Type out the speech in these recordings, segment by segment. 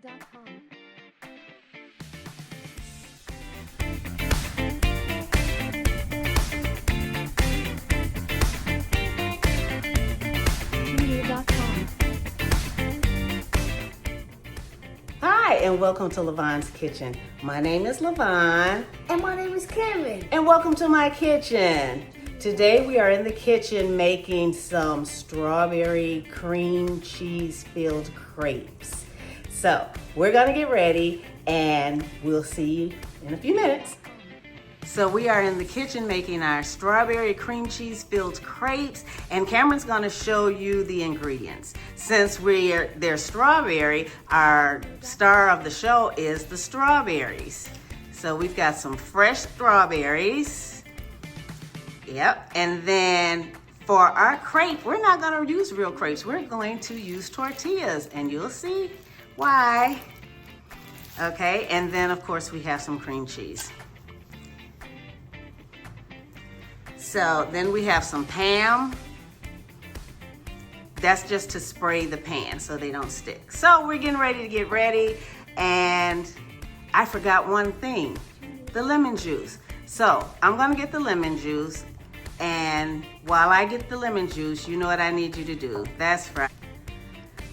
Hi, and welcome to Lavonne's Kitchen. My name is Lavonne. And my name is Cameron. And welcome to my kitchen. Today we are in the kitchen making some strawberry cream cheese filled crepes. So we're gonna get ready and we'll see you in a few minutes. So we are in the kitchen making our strawberry cream cheese filled crepes, and Cameron's gonna show you the ingredients. Since they're strawberry, our star of the show is the strawberries. So we've got some fresh strawberries. Yep, and then for our crepe, we're not gonna use real crepes. We're going to use tortillas, and you'll see why. Okay, and then of course we have some cream cheese. So then we have some Pam. That's just to spray the pan so they don't stick. So we're getting ready to get ready, and I forgot one thing, the lemon juice. So I'm gonna get the lemon juice, and while I get the lemon juice, you know what I need you to do. That's right.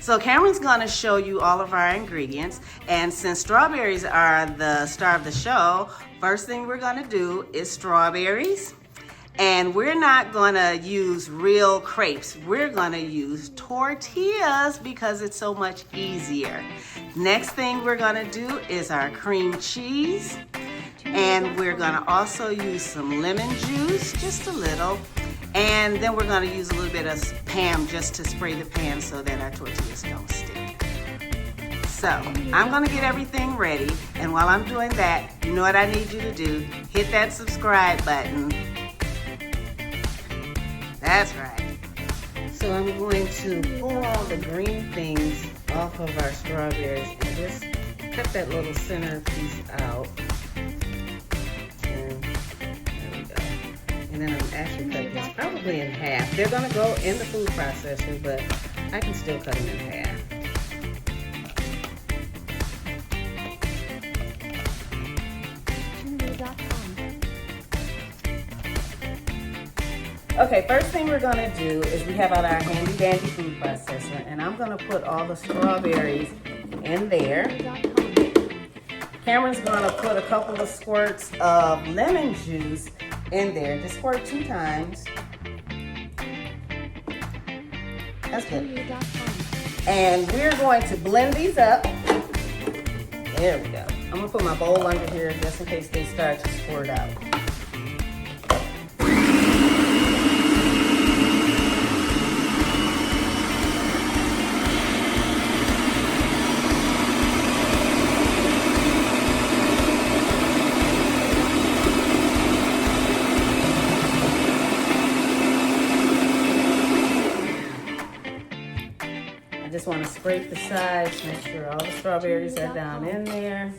So Cameron's gonna show you all of our ingredients, and since strawberries are the star of the show, first thing we're gonna do is strawberries. And we're not gonna use real crepes. We're gonna use tortillas because it's so much easier. Next thing we're gonna do is our cream cheese. And we're gonna also use some lemon juice, just a little. And then we're gonna use a little bit of Pam just to spray the pan so that our tortillas don't stick. So I'm gonna get everything ready. And while I'm doing that, you know what I need you to do? Hit that subscribe button. That's right. So I'm going to pull all the green things off of our strawberries and just cut that little center piece out. And there we go. And then I'm actually cutting this probably in half. They're gonna go in the food processor, but I can still cut them in half. Okay, first thing we're gonna do is we have out our handy dandy food processor, and I'm gonna put all the strawberries in there. Cameron's gonna put a couple of squirts of lemon juice in there. Just squirt 2 times. That's good. And we're going to blend these up. There we go. I'm gonna put my bowl under here just in case they start to squirt out. I just want to scrape the sides, make sure all the strawberries are down in there.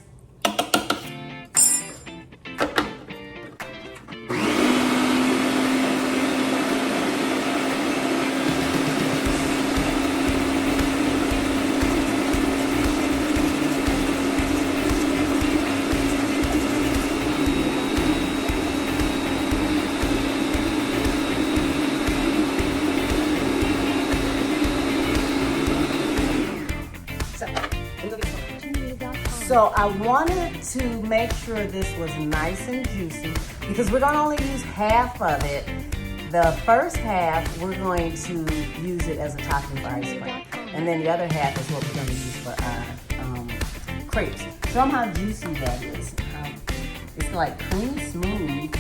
So I wanted to make sure this was nice and juicy because we're gonna only use half of it. The first half, we're going to use it as a topping for ice cream. And then the other half is what we're gonna use for our crepes. Show them how juicy that is. It's like cream smooth.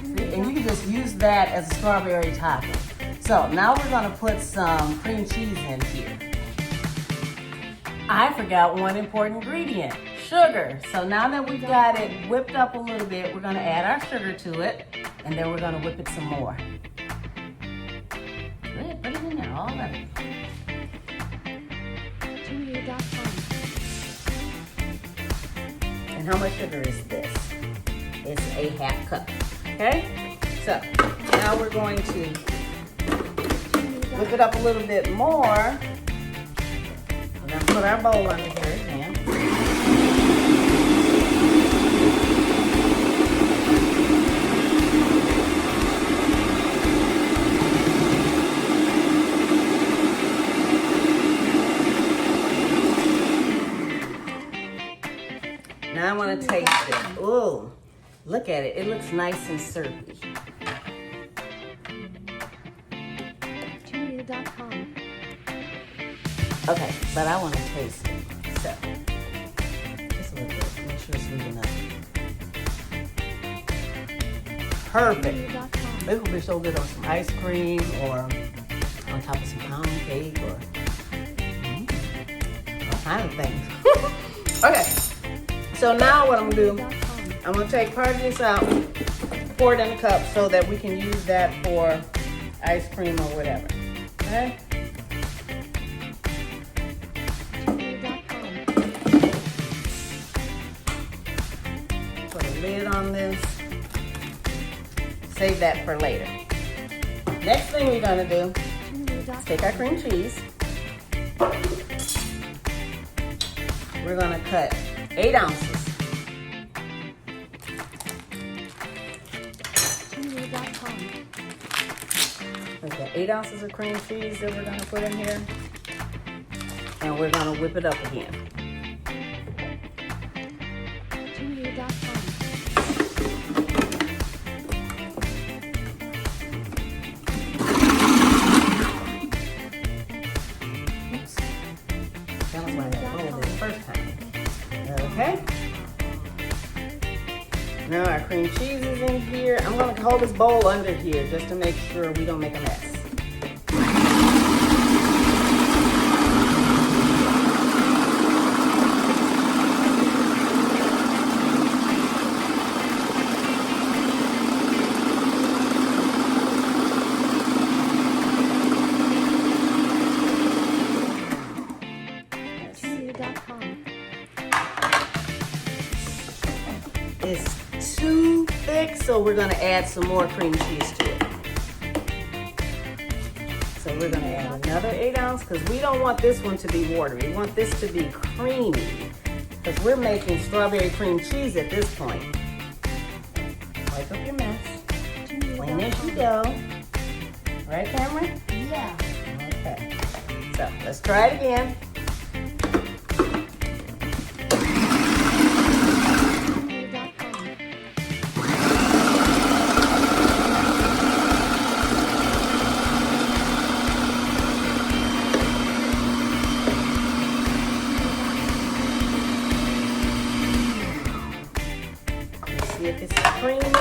And you can just use that as a strawberry topping. So now we're gonna put some cream cheese in here. I forgot one important ingredient, sugar. So now that we've got it whipped up a little bit, we're gonna add our sugar to it, and then we're gonna whip it some more. Good, put it in there, all of it. And how much sugar is this? It's a half cup, okay? So now we're going to whip it up a little bit more. gonna put our bowl under here again. Now I want to taste it. Ooh, look at it. It looks nice and syrupy. Tortilla.com. Okay, but I want to taste it. So, just a little bit. Make sure it's sweet enough. Perfect. This will be so good on some ice cream or on top of some pound cake or all kinds of things. Okay, so now what I'm going to do, I'm going to take part of this out, pour it in a cup so that we can use that for ice cream or whatever. Okay? Put a lid on this. Save that for later. Next thing we're going to do is take our cream cheese. We're going to cut 8 ounces. We've got 8 ounces of cream cheese that we're going to put in here. And we're going to whip it up again. Oops. That was why I got hold of it the first time. Okay. Now our cream cheese is in here. I'm going to hold this bowl under here just to make sure we don't make a mess. It's too thick, so we're going to add some more cream cheese to it. So we're going to add another 8 ounce because we don't want this one to be watery. We want this to be creamy because we're making strawberry cream cheese at this point. Wipe up your mess. Clean as you go. Right, Cameron? Yeah. Okay. So let's try it again. See if it's creamy.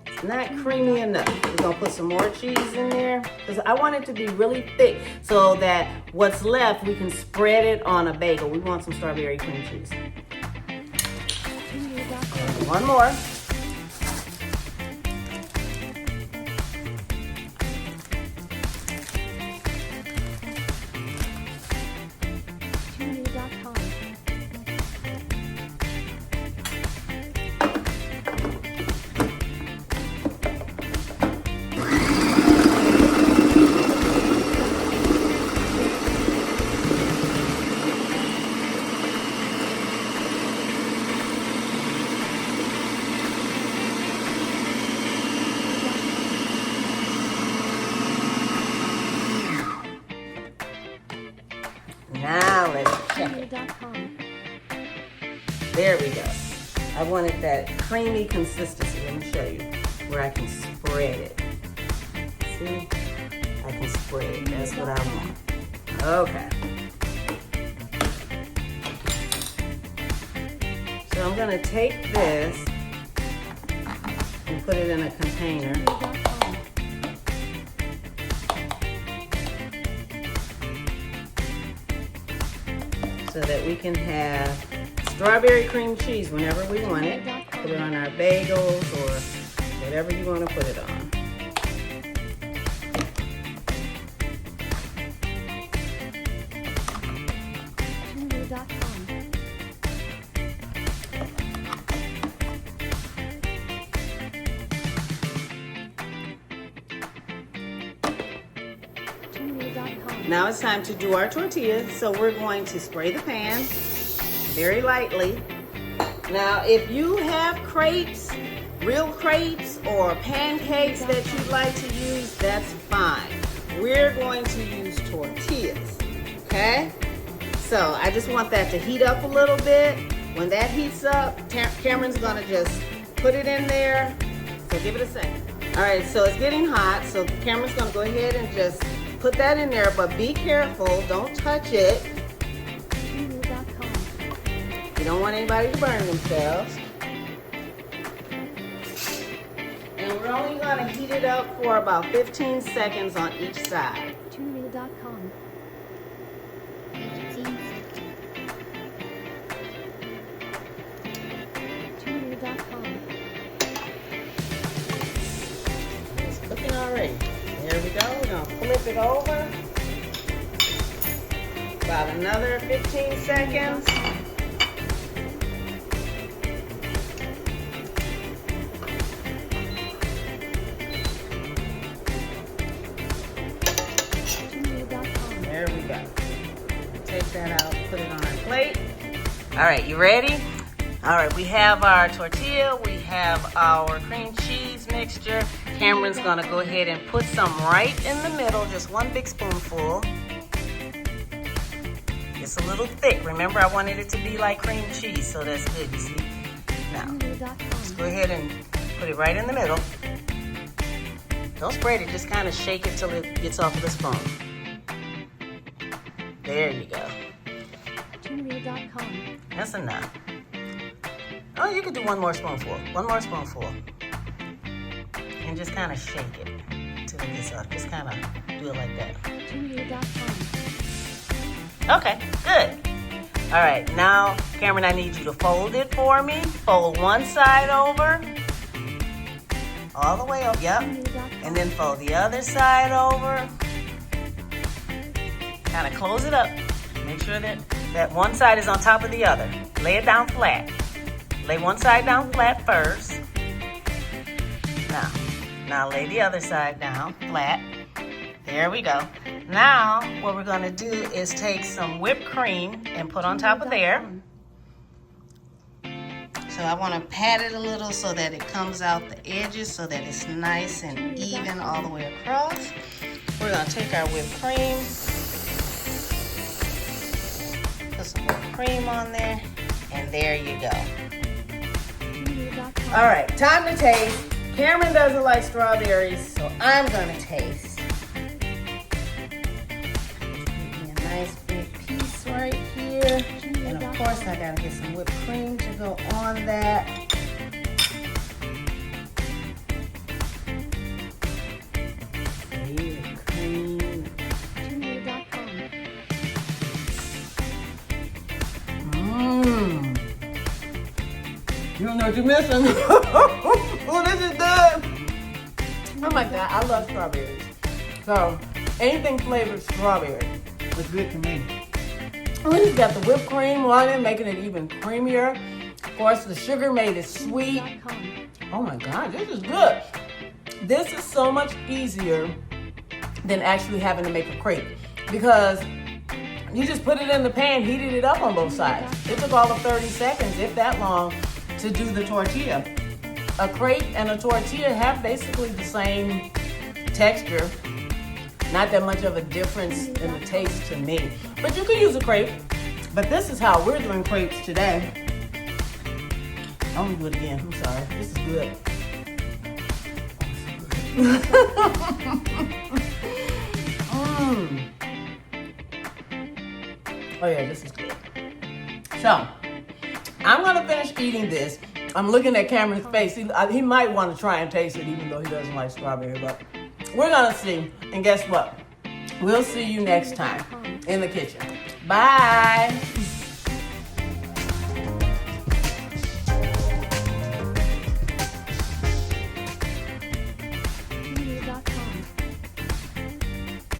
It's not creamy enough. We're gonna put some more cheese in there because I want it to be really thick so that what's left we can spread it on a bagel. We want some strawberry cream cheese. And one more. Now let's check it. There we go. I wanted that creamy consistency. Let me show you where I can spread it. See? I can spread it. That's what I want. Okay. So I'm going to take this and put it in a container. So that we can have strawberry cream cheese whenever we want it. Put it on our bagels or whatever you want to put it on. Now it's time to do our tortillas. So we're going to spray the pan very lightly. Now, if you have crepes, real crepes or pancakes that you'd like to use, that's fine. We're going to use tortillas, okay? So I just want that to heat up a little bit. When that heats up, Cameron's gonna just put it in there. So give it a second. All right, so it's getting hot. So Cameron's gonna go ahead and just put that in there, but be careful, don't touch it. You don't want anybody to burn themselves. And we're only gonna heat it up for about 15 seconds on each side. Tortilla.com. 15 seconds. Tortilla.com. It's cooking already. There we go. We're gonna flip it over. About another 15 seconds. There we go. Take that out, put it on our plate. All right, you ready? All right, we have our tortilla, we have our cream cheese mixture. Cameron's gonna go ahead and put some right in the middle, just one big spoonful. It's a little thick. Remember, I wanted it to be like cream cheese, so that's good, you see? Now, just go ahead and put it right in the middle. Don't spread it, just kind of shake it till it gets off of the spoon. There you go. Tortilla.com. That's enough. Oh, you could do one more spoonful. One more spoonful. And just kind of shake it till it gets up. Just kind of do it like that. Tortilla.com. Okay, good. All right, now, Cameron, I need you to fold it for me. Fold one side over. All the way up, yep. And then fold the other side over. Kind of close it up. Make sure that one side is on top of the other. Lay it down flat. Lay one side down flat first. Now lay the other side down flat. There we go. Now, what we're gonna do is take some whipped cream and put on top of there. So I wanna pat it a little so that it comes out the edges so that it's nice and even all the way across. We're gonna take our whipped cream, put some more cream on there, and there you go. All right, time to taste. Cameron doesn't like strawberries, so I'm gonna taste. Give me a nice big piece right here. And of course, I gotta get some whipped cream to go on that. You don't know what you're missing. Oh, this is good. Oh my God, I love strawberries. So, anything flavored strawberry is good to me. And then you've got the whipped cream on it, making it even creamier. Of course, the sugar made it sweet. Oh my God, this is good. This is so much easier than actually having to make a crepe because you just put it in the pan, heated it up on both sides. It took all of 30 seconds, if that long, to do the tortilla. A crepe and a tortilla have basically the same texture. Not that much of a difference in the taste to me. But you can use a crepe. But this is how we're doing crepes today. I'm gonna do it again, I'm sorry. This is good. Oh yeah, this is good. So, I'm gonna finish eating this. I'm looking at Cameron's face. He might want to try and taste it even though he doesn't like strawberry, but we're gonna see. And guess what? We'll see you next time in the kitchen. Bye.